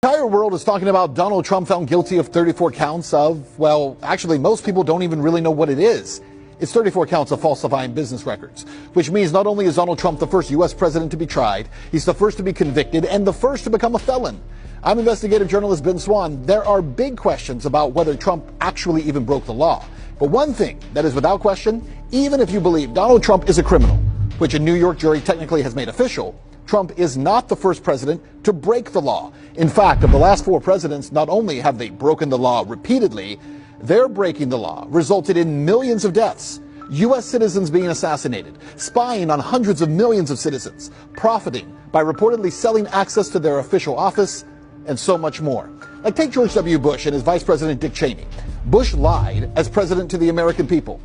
The entire world is talking about Donald Trump found guilty of 34 counts of, well, actually most people don't even really know what it is. It's 34 counts of falsifying business records, which means not only is Donald Trump the first U.S. president to be tried, he's the first to be convicted and the first to become a felon. I'm investigative journalist Ben Swan. There are big questions about whether Trump actually even broke the law. But one thing that is without question, even if you believe Donald Trump is a criminal, which a New York jury technically has made official, Trump is not the first president to break the law. In fact, of the last 4 presidents, not only have they broken the law repeatedly, their breaking the law resulted in millions of deaths, U.S. citizens being assassinated, spying on hundreds of millions of citizens, profiting by reportedly selling access to their official office, and so much more. Like take George W. Bush and his Vice President Dick Cheney. Bush lied as president to the American people.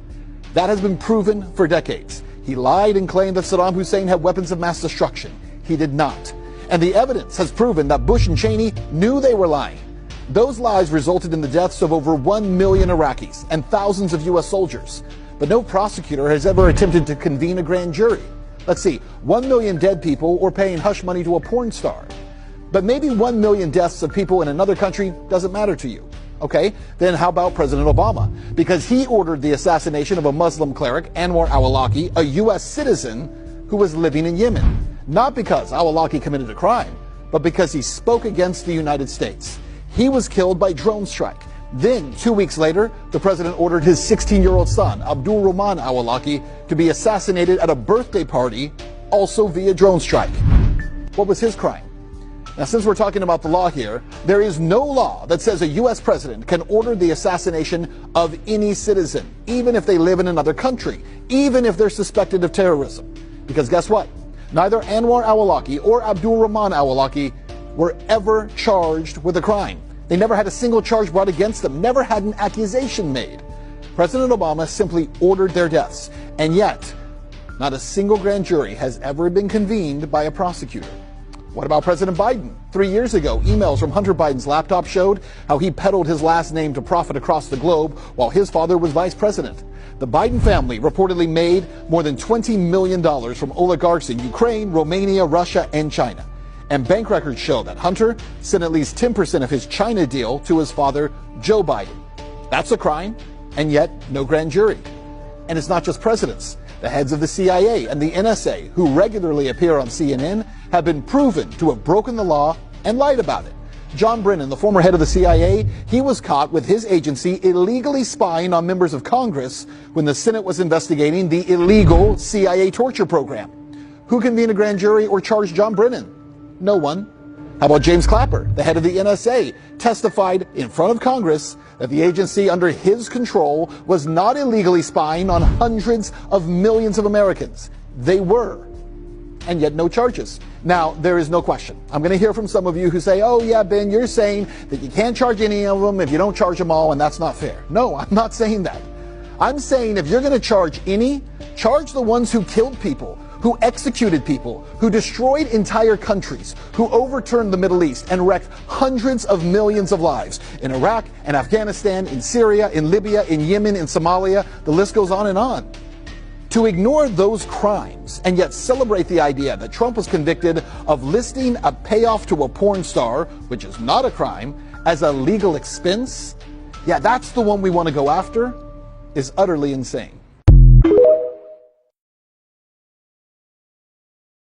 That has been proven for decades. He lied and claimed that Saddam Hussein had weapons of mass destruction. He did not. And the evidence has proven that Bush and Cheney knew they were lying. Those lies resulted in the deaths of over 1 million Iraqis and thousands of U.S. soldiers. But no prosecutor has ever attempted to convene a grand jury. Let's see, 1 million dead people or paying hush money to a porn star. But maybe 1 million deaths of people in another country doesn't matter to you. Okay, then how about President Obama? Because he ordered the assassination of a Muslim cleric, Anwar al-Awlaki, a U.S. citizen who was living in Yemen. Not because al-Awlaki committed a crime, but because he spoke against the United States. He was killed by drone strike. Then, 2 weeks later, the president ordered his 16-year-old son, Abdul Rahman al-Awlaki, to be assassinated at a birthday party, also via drone strike. What was his crime? Now, since we're talking about the law here, there is no law that says a U.S. president can order the assassination of any citizen, even if they live in another country, even if they're suspected of terrorism. Because guess what? Neither Anwar al-Awlaki or Abdul Rahman al-Awlaki were ever charged with a crime. They never had a single charge brought against them, never had an accusation made. President Obama simply ordered their deaths, and yet not a single grand jury has ever been convened by a prosecutor. What about President Biden? 3 years ago, emails from Hunter Biden's laptop showed how he peddled his last name to profit across the globe while his father was vice president. The Biden family reportedly made more than $20 million from oligarchs in Ukraine, Romania, Russia, and China. And bank records show that Hunter sent at least 10% of his China deal to his father, Joe Biden. That's a crime, and yet no grand jury. And it's not just presidents. The heads of the CIA and the NSA, who regularly appear on CNN, have been proven to have broken the law and lied about it. John Brennan, the former head of the CIA, he was caught with his agency illegally spying on members of Congress when the Senate was investigating the illegal CIA torture program. Who convened a grand jury or charged John Brennan? No one. How about James Clapper, the head of the NSA, testified in front of Congress that the agency under his control was not illegally spying on hundreds of millions of Americans. They were. And yet no charges. Now, there is no question. I'm going to hear from some of you who say, oh yeah, Ben, you're saying that you can't charge any of them if you don't charge them all, and that's not fair. No, I'm not saying that. I'm saying if you're going to charge any, charge the ones who killed people, who executed people, who destroyed entire countries, who overturned the Middle East and wrecked hundreds of millions of lives in Iraq and Afghanistan, in Syria, in Libya, in Yemen, in Somalia. The list goes on and on. To ignore those crimes and yet celebrate the idea that Trump was convicted of listing a payoff to a porn star, which is not a crime, as a legal expense, yeah, that's the one we want to go after, is utterly insane.